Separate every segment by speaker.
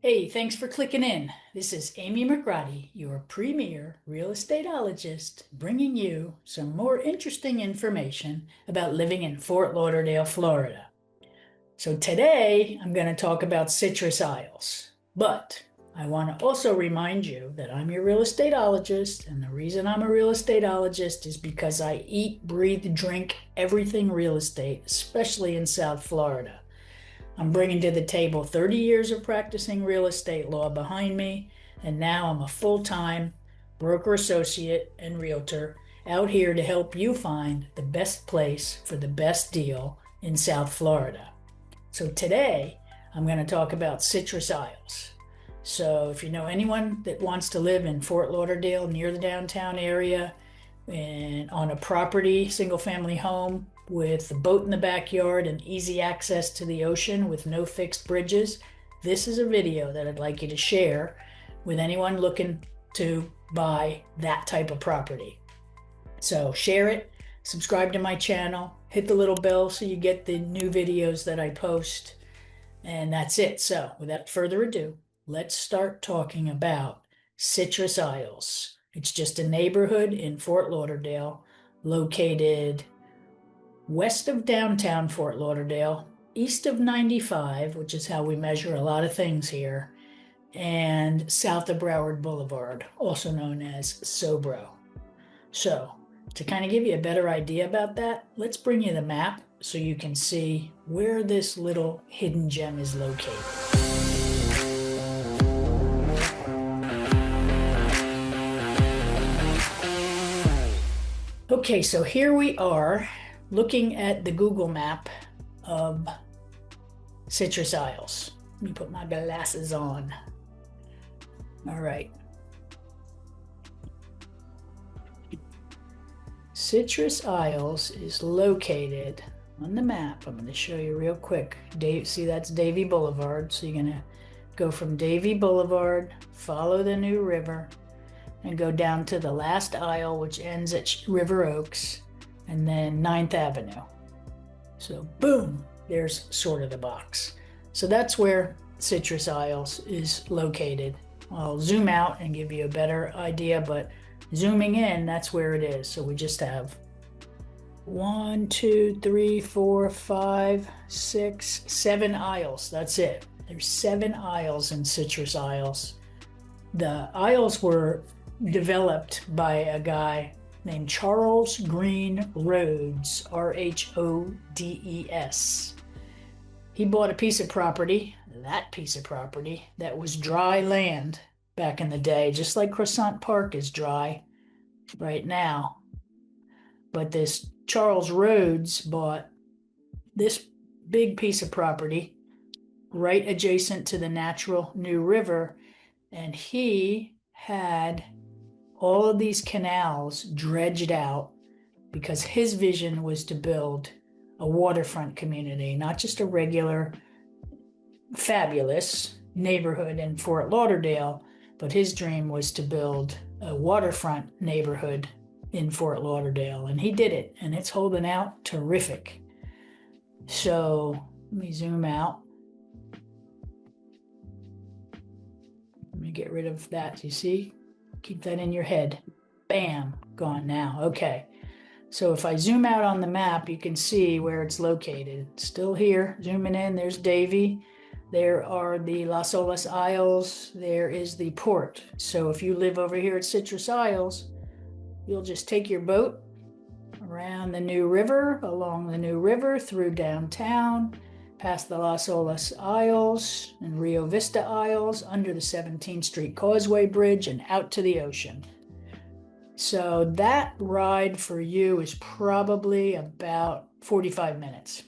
Speaker 1: Hey, thanks for clicking in. This is Amy McGrady, your premier real estateologist, bringing you some more interesting information about living in Fort Lauderdale, Florida. So today I'm going to talk about citrus isles, but I want to also remind you that I'm your real estateologist, and the reason I'm a real estateologist is because I eat, breathe, drink everything real estate, especially in South Florida. I'm bringing to the table 30 years of practicing real estate law behind me, and now I'm a full-time broker associate and realtor out here to help you find the best place for the best deal in South Florida. So today, I'm going to talk about citrus isles. So if you know anyone that wants to live in Fort Lauderdale near the downtown area and on a property, single-family home, with a boat in the backyard and easy access to the ocean with no fixed bridges, this is a video that I'd like you to share with anyone looking to buy that type of property. So share it, subscribe to my channel, hit the little bell so you get the new videos that I post, and that's it. So without further ado, let's start talking about Citrus Isles. It's just a neighborhood in Fort Lauderdale located west of downtown Fort Lauderdale, east of 95, which is how we measure a lot of things here, and south of Broward Boulevard, also known as Sobro. So, to kind of give you a better idea about that, let's bring you the map so you can see where this little hidden gem is located. Okay, so here we are looking at the Google map of Citrus Isles. Let me put my glasses on. All right. Citrus Isles is located on the map. I'm going to show you real quick. See, that's Davie Boulevard. So you're going to go from Davie Boulevard, follow the New River, and go down to the last aisle, which ends at River Oaks, and then 9th Avenue. So boom, there's sort of the box. So that's where Citrus Isles is located. I'll zoom out and give you a better idea, but zooming in, that's where it is. So we just have 1, 2, 3, 4, 5, 6, 7 aisles. That's it. There's 7 aisles in Citrus Isles. The aisles were developed by a guy named Charles Green Rhodes, Rhodes. He bought a piece of property, that was dry land back in the day, just like Croissant Park is dry right now. But this Charles Rhodes bought this big piece of property right adjacent to the natural New River, and he had all of these canals dredged out because his vision was to build a waterfront community, not just a regular fabulous neighborhood in Fort Lauderdale, but his dream was to build a waterfront neighborhood in Fort Lauderdale, and he did it, and it's holding out terrific. So let me zoom out. Let me get rid of that. You see? Keep that in your head. Bam, gone now. Okay. So if I zoom out on the map, you can see where it's located. It's still here. Zooming in, there's Davie. There are the Las Olas Isles. There is the port. So if you live over here at Citrus Isles, you'll just take your boat around the New River, along the New River, through downtown, past the Las Olas Isles and Rio Vista Isles, under the 17th Street Causeway Bridge, and out to the ocean. So that ride for you is probably about 45 minutes.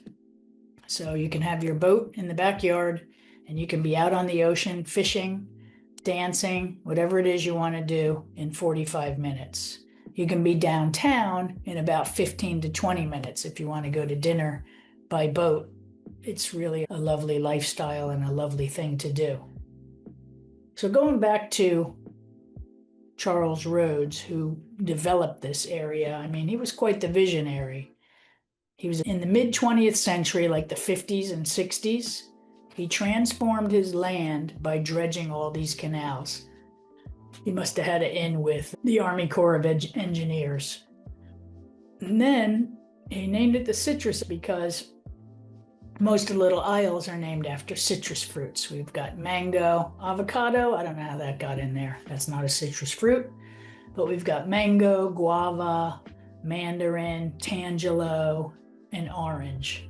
Speaker 1: So you can have your boat in the backyard, and you can be out on the ocean fishing, dancing, whatever it is you want to do in 45 minutes. You can be downtown in about 15 to 20 minutes if you want to go to dinner by boat. It's really a lovely lifestyle and a lovely thing to do. So going back to Charles Rhodes, who developed this area, I mean, he was quite the visionary. He was in the mid-20th century, like the 50s and 60s. He transformed his land by dredging all these canals. He must have had it in with the Army Corps of Engineers. And then he named it the citrus because most of the little isles are named after citrus fruits. We've got mango, avocado. I don't know how that got in there. That's not a citrus fruit. But we've got mango, guava, mandarin, tangelo, and orange.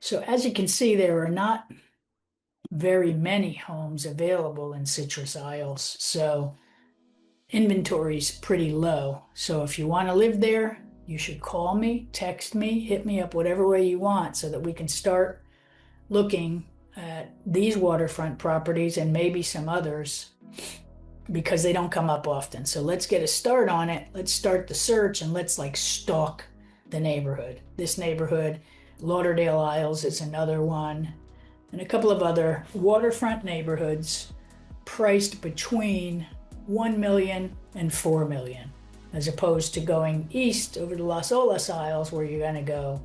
Speaker 1: So as you can see, there are not very many homes available in Citrus Isles. So inventory's pretty low. So if you want to live there, you should call me, text me, hit me up whatever way you want so that we can start looking at these waterfront properties and maybe some others because they don't come up often. So let's get a start on it. Let's start the search and let's stalk the neighborhood. This neighborhood, Lauderdale Isles, is another one, and a couple of other waterfront neighborhoods priced between 1 million and 4 million, as opposed to going east over the Las Olas Isles where you're going to go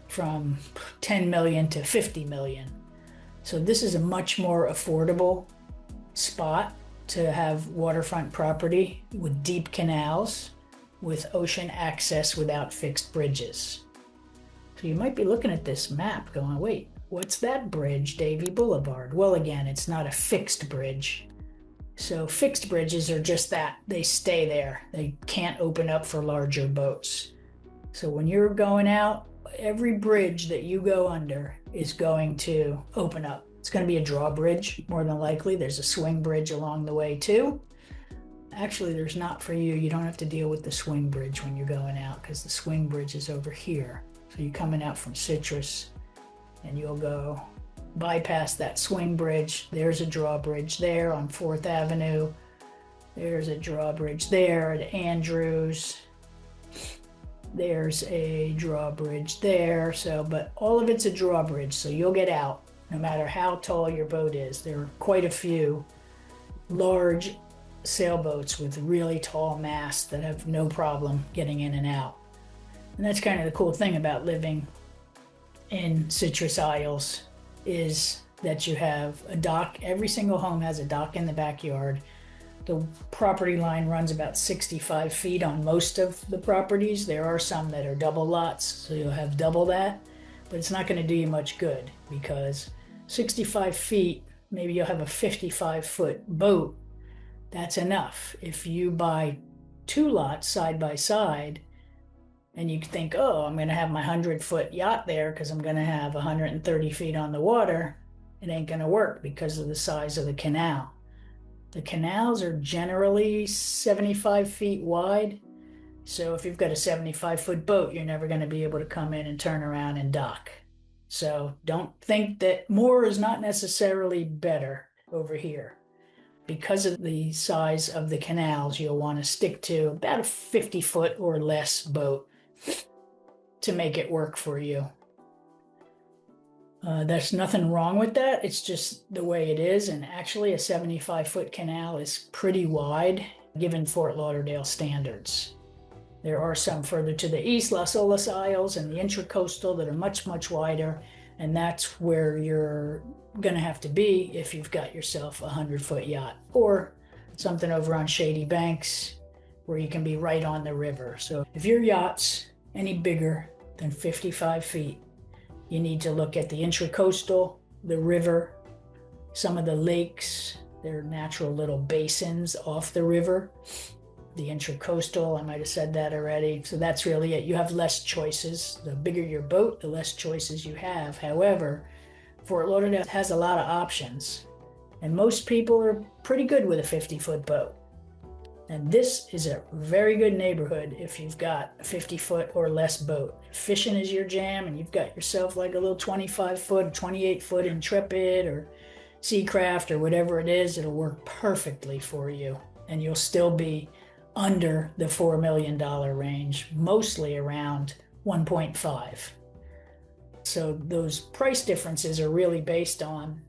Speaker 1: from 10 million to 50 million. So this is a much more affordable spot to have waterfront property with deep canals, with ocean access without fixed bridges. So you might be looking at this map going, wait, what's that bridge, Davy Boulevard? Well, again, it's not a fixed bridge. So fixed bridges are just that. They stay there. They can't open up for larger boats. So when you're going out, every bridge that you go under is going to open up. It's going to be a drawbridge, more than likely. There's a swing bridge along the way too. Actually, there's not for you. You don't have to deal with the swing bridge when you're going out because the swing bridge is over here. So you're coming out from Citrus and you'll go bypass that swing bridge. There's a drawbridge there on 4th Avenue. There's a drawbridge there at Andrews. There's a drawbridge there. So, but all of it's a drawbridge, so you'll get out no matter how tall your boat is. There are quite a few large sailboats with really tall masts that have no problem getting in and out. And that's kind of the cool thing about living in Citrus Isles, is that you have a dock. Every single home has a dock in the backyard. The property line runs about 65 feet on most of the properties. There are some that are double lots, so you'll have double that, but it's not going to do you much good because 65 feet, maybe you'll have a 55-foot boat. That's enough. If you buy 2 lots side by side and you think, oh, I'm going to have my 100-foot yacht there because I'm going to have 130 feet on the water, it ain't going to work because of the size of the canal. The canals are generally 75 feet wide. So if you've got a 75-foot boat, you're never going to be able to come in and turn around and dock. So don't think that more is not necessarily better over here. Because of the size of the canals, you'll want to stick to about a 50-foot or less boat to make it work for you. There's nothing wrong with that. It's just the way it is. And actually, a 75-foot canal is pretty wide, given Fort Lauderdale standards. There are some further to the east, Las Olas Isles and the intracoastal, that are much, much wider. And that's where you're going to have to be if you've got yourself a 100-foot yacht, or something over on Shady Banks where you can be right on the river. So if your yacht's any bigger than 55 feet, you need to look at the intracoastal, the river, some of the lakes. They're natural little basins off the river. The intracoastal, I might have said that already. So that's really it. You have less choices. The bigger your boat, the less choices you have. However, Fort Lauderdale has a lot of options, and most people are pretty good with a 50-foot boat. And this is a very good neighborhood if you've got a 50-foot or less boat. If fishing is your jam and you've got yourself like a little 25-foot, 28-foot Intrepid or Seacraft or whatever it is, it'll work perfectly for you. And you'll still be under the $4 million range, mostly around 1.5. So those price differences are really based on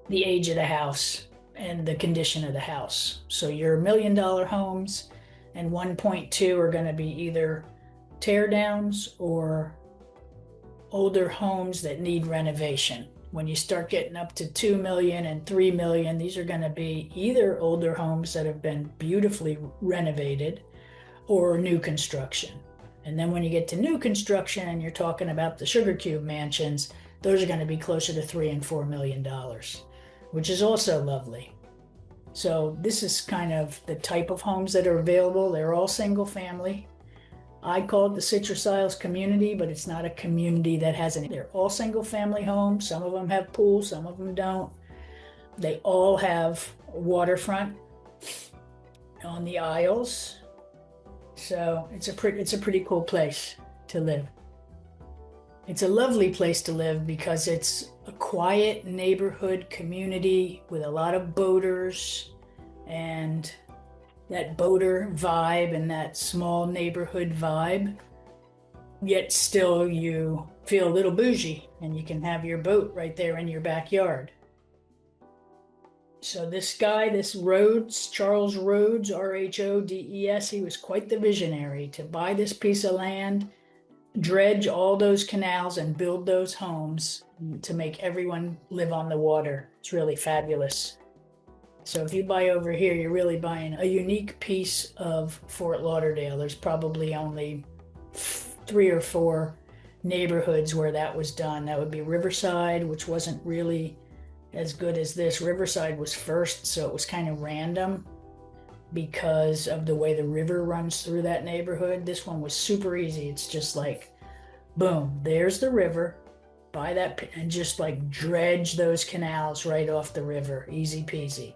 Speaker 1: the age of the house and the condition of the house. So your $1 million homes and 1.2 are going to be either tear downs or older homes that need renovation. when you start getting up to 2 million and 3 million, these are going to be either older homes that have been beautifully renovated or new construction. And then when you get to new construction and you're talking about the Sugar Cube mansions, those are going to be closer to $3 and $4 million, which is also lovely. So this is kind of the type of homes that are available. They're all single family. I call it the Citrus Isles community, but it's not a community that has any. They're all single family homes. Some of them have pools, some of them don't. They all have waterfront on the Isles. So it's a pretty cool place to live. It's a lovely place to live because it's a quiet neighborhood community with a lot of boaters, and that boater vibe and that small neighborhood vibe, yet still you feel a little bougie and you can have your boat right there in your backyard. So this guy, this Rhodes, Charles Rhodes, Rhodes, he was quite the visionary to buy this piece of land, dredge all those canals and build those homes to make everyone live on the water. It's really fabulous. So if you buy over here, you're really buying a unique piece of Fort Lauderdale. There's probably only 3 or 4 neighborhoods where that was done. That would be Riverside, which wasn't really as good as this. Riverside was first, so it was kind of random because of the way the river runs through that neighborhood. This one was super easy. It's just like, boom, there's the river. Buy that and just like dredge those canals right off the river. Easy peasy.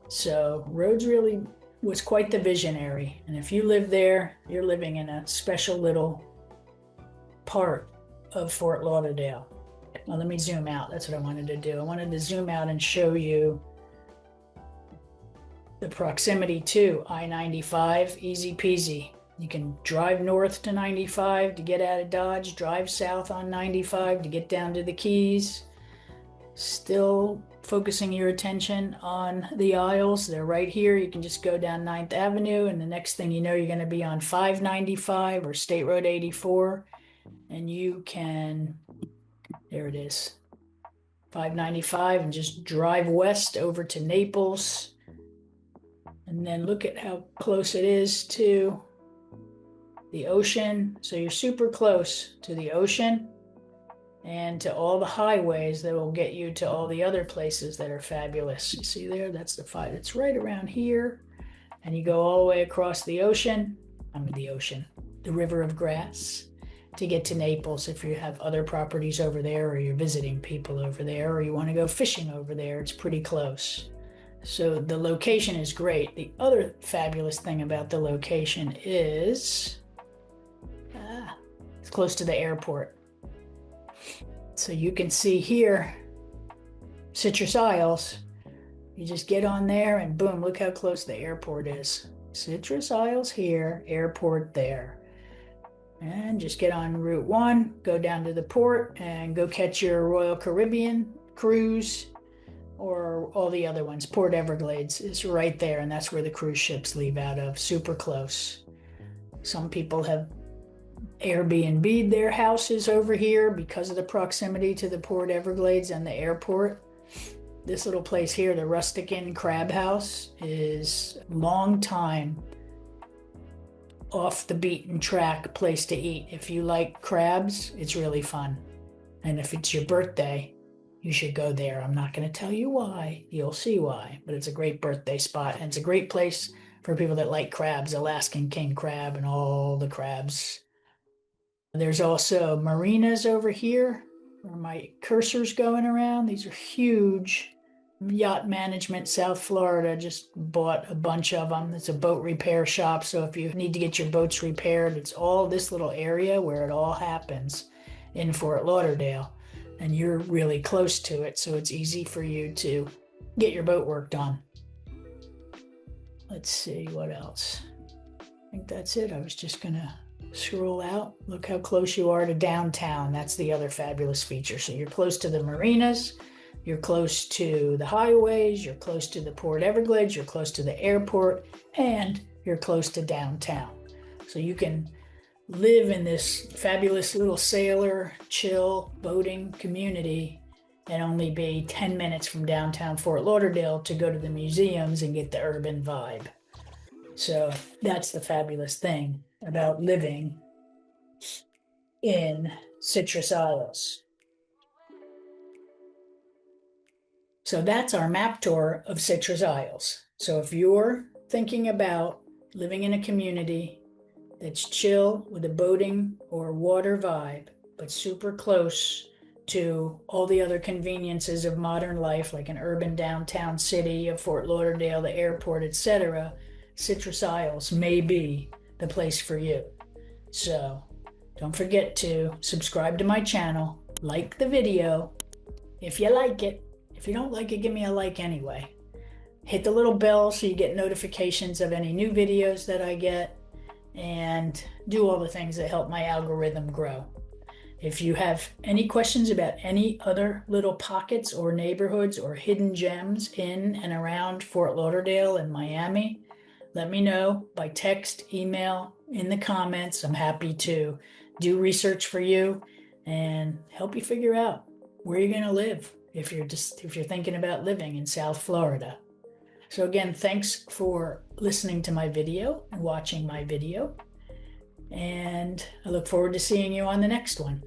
Speaker 1: So Rhodes really was quite the visionary. And if you live there, you're living in a special little part of Fort Lauderdale. Well, let me zoom out. That's what I wanted to do. I wanted to zoom out and show you the proximity to I-95, easy peasy. You can drive north to 95 to get out of Dodge, drive south on 95 to get down to the Keys. Still focusing your attention on the Isles. They're right here. You can just go down 9th Avenue, and the next thing you know, you're going to be on 595 or State Road 84, and you can, there it is, 595, and just drive west over to Naples. And then look at how close it is to the ocean. So you're super close to the ocean and to all the highways that will get you to all the other places that are fabulous. You see there, that's the 5. It's right around here. And you go all the way across the ocean, the river of grass, to get to Naples if you have other properties over there, or you're visiting people over there, or you want to go fishing over there. It's pretty close. So the location is great. The other fabulous thing about the location is it's close to the airport. So you can see here, Citrus Isles, you just get on there and boom, look how close the airport is. Citrus Isles here, airport there. And just get on Route 1, go down to the port and go catch your Royal Caribbean cruise or all the other ones. Port Everglades is right there, and that's where the cruise ships leave out of, super close. Some people have Airbnb'd their houses over here because of the proximity to the Port Everglades and the airport. This little place here, the Rustic Inn Crab House, is long time off the beaten track place to eat. If you like crabs, it's really fun. And if it's your birthday, you should go there. I'm not going to tell you why. You'll see why. But it's a great birthday spot. And it's a great place for people that like crabs, Alaskan king crab and all the crabs. There's also marinas over here where my cursor's going around. These are huge. Yacht Management South Florida just bought a bunch of them. It's a boat repair shop. So if you need to get your boats repaired, it's all this little area where it all happens in Fort Lauderdale. And you're really close to it, so it's easy for you to get your boat worked on. Let's see what else. I think that's it. I was just gonna scroll out. Look how close you are to downtown. That's the other fabulous feature. So you're close to the marinas, you're close to the highways, you're close to the Port Everglades, you're close to the airport, and you're close to downtown. So you can live in this fabulous little sailor, chill, boating community and only be 10 minutes from downtown Fort Lauderdale to go to the museums and get the urban vibe. So that's the fabulous thing about living in Citrus Isles. So that's our map tour of Citrus Isles. So if you're thinking about living in a community that's chill with a boating or water vibe, but super close to all the other conveniences of modern life, like an urban downtown city of Fort Lauderdale, the airport, etc., Citrus Isles may be the place for you. So don't forget to subscribe to my channel, like the video if you like it. If you don't like it, give me a like anyway. Hit the little bell so you get notifications of any new videos that I get, and do all the things that help my algorithm grow. If you have any questions about any other little pockets or neighborhoods or hidden gems in and around Fort Lauderdale and Miami, let me know by text, email, in the comments. I'm happy to do research for you and help you figure out where you're going to live if you're thinking about living in South Florida. So again, thanks for listening to my video and watching my video. And I look forward to seeing you on the next one.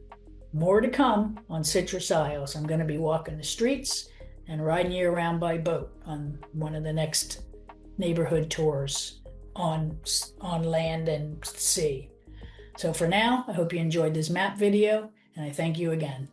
Speaker 1: More to come on Citrus Isles. I'm going to be walking the streets and riding you around by boat on one of the next neighborhood tours on land and sea. So for now, I hope you enjoyed this map video, and I thank you again.